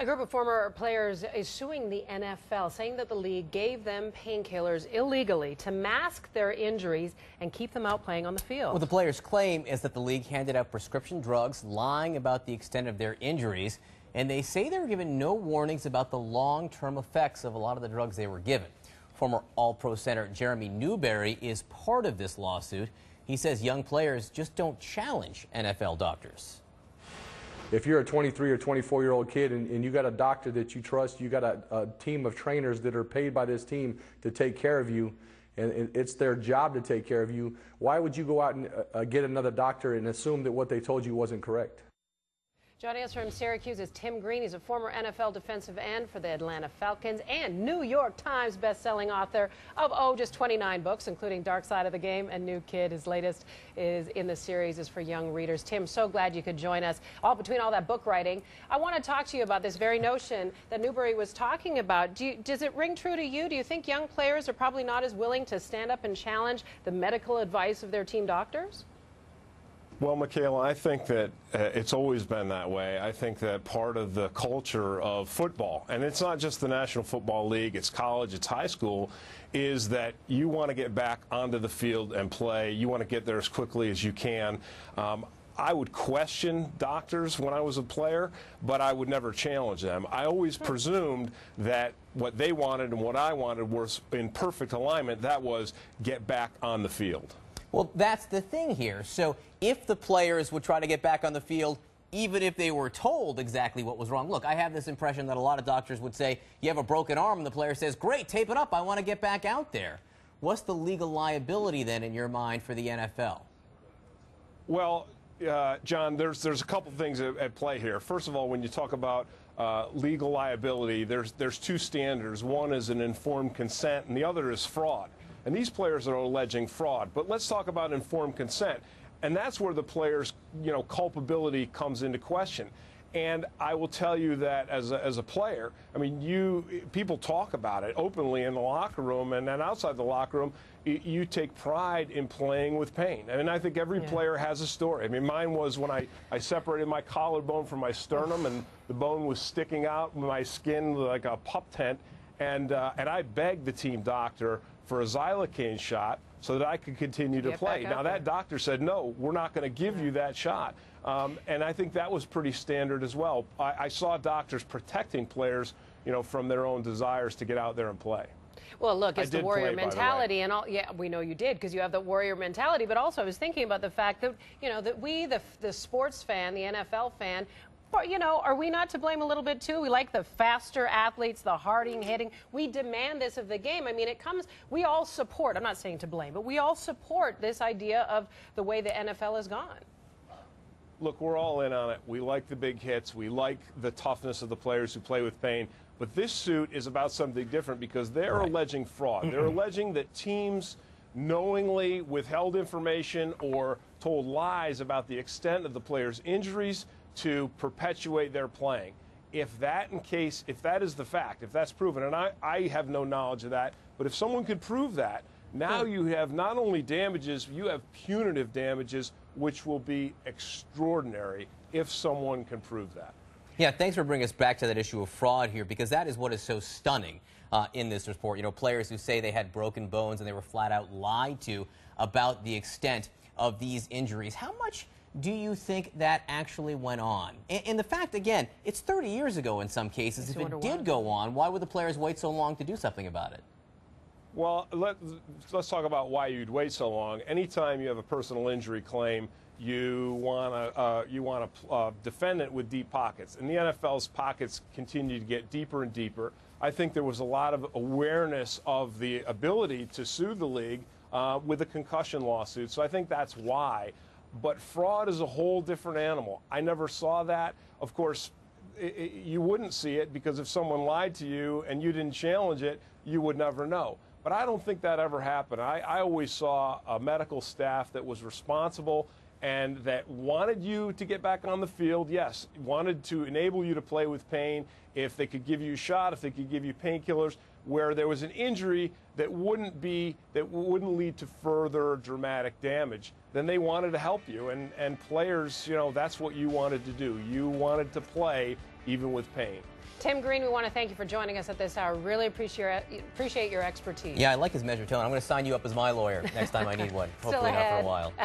A group of former players is suing the NFL, saying that the league gave them painkillers illegally to mask their injuries and keep them out playing on the field. What the players' claim is that the league handed out prescription drugs, lying about the extent of their injuries, and they say they were given no warnings about the long-term effects of a lot of the drugs they were given. Former All-Pro center Jeremy Newberry is part of this lawsuit. He says young players just don't challenge NFL doctors. If you're a 23 or 24-year-old kid and you got a doctor that you trust, you got a team of trainers that are paid by this team to take care of you, and it's their job to take care of you, why would you go out and get another doctor and assume that what they told you wasn't correct? Joining us from Syracuse is Tim Green. He's a former NFL defensive end for the Atlanta Falcons and New York Times best-selling author of, just 29 books, including Dark Side of the Game and New Kid. His latest is in the series is for young readers. Tim, so glad you could join us. Between all that book writing, I want to talk to you about this very notion that Newberry was talking about. Does it ring true to you? Do you think young players are probably not as willing to stand up and challenge the medical advice of their team doctors? Well, Michaela, I think that it's always been that way. I think that part of the culture of football, and it's not just the National Football League, it's college, it's high school, is that you want to get back onto the field and play. You want to get there as quickly as you can. I would question doctors when I was a player, but I would never challenge them. I always presumed that what they wanted and what I wanted was in perfect alignment. That was get back on the field. Well, that's the thing here. So if the players would try to get back on the field, even if they were told exactly what was wrong. Look, I have this impression that a lot of doctors would say, you have a broken arm, and the player says, great, tape it up, I want to get back out there. What's the legal liability then in your mind for the NFL? Well, John, there's a couple things at play here. First of all, when you talk about legal liability, there's two standards. One is an informed consent, and the other is fraud. And these players are alleging fraud. But let's talk about informed consent. And that's where the players', culpability comes into question. And I will tell you that as a player, I mean, people talk about it openly in the locker room and then outside the locker room. You take pride in playing with pain. And I think every player has a story. I mean, mine was when I separated my collarbone from my sternum and the bone was sticking out with my skin like a pup tent. And I begged the team doctor for a xylocaine shot so that I could continue to play. Now, that doctor said, no, we're not going to give you that shot. And I think that was pretty standard as well. I saw doctors protecting players, from their own desires to get out there and play. Well, look, it's the warrior mentality and all. Yeah, we know you did because you have the warrior mentality. But also, I was thinking about the fact that, that we, the sports fan, the NFL fan, are we not to blame a little bit, too? We like the faster athletes, the harding hitting. We demand this of the game. I mean, we all support, I'm not saying to blame, but we all support this idea of the way the NFL has gone. Look, we're all in on it. We like the big hits. We like the toughness of the players who play with pain. But this suit is about something different because they're alleging fraud. They're alleging that teams knowingly withheld information or told lies about the extent of the players' injuries to perpetuate their playing. If that is the fact, if that's proven, and I have no knowledge of that, but if someone could prove that, now you have not only damages, you have punitive damages, which will be extraordinary if someone can prove that. Yeah, thanks for bringing us back to that issue of fraud here, because that is what is so stunning in this report. Players who say they had broken bones and they were flat out lied to about the extent of these injuries. How much do you think that actually went on? And the fact, again, it's 30 years ago in some cases. If it did go on, why would the players wait so long to do something about it? Well, let's talk about why you'd wait so long. Anytime you have a personal injury claim, you want to defend it with deep pockets. And the NFL's pockets continue to get deeper and deeper. I think there was a lot of awareness of the ability to sue the league with a concussion lawsuit. So I think that's why. But fraud is a whole different animal. I never saw that. Of course, you wouldn't see it because if someone lied to you and you didn't challenge it, you would never know. But I don't think that ever happened. I always saw a medical staff that was responsible and that wanted you to get back on the field, yes, wanted to enable you to play with pain if they could give you a shot, if they could give you painkillers. where there was an injury that wouldn't lead to further dramatic damage, then they wanted to help you. And players, you know, that's what you wanted to do. You wanted to play even with pain. Tim Green, we want to thank you for joining us at this hour. Really appreciate your expertise. Yeah, I like his measured tone. I'm going to sign you up as my lawyer next time I need one. Hopefully not for a while.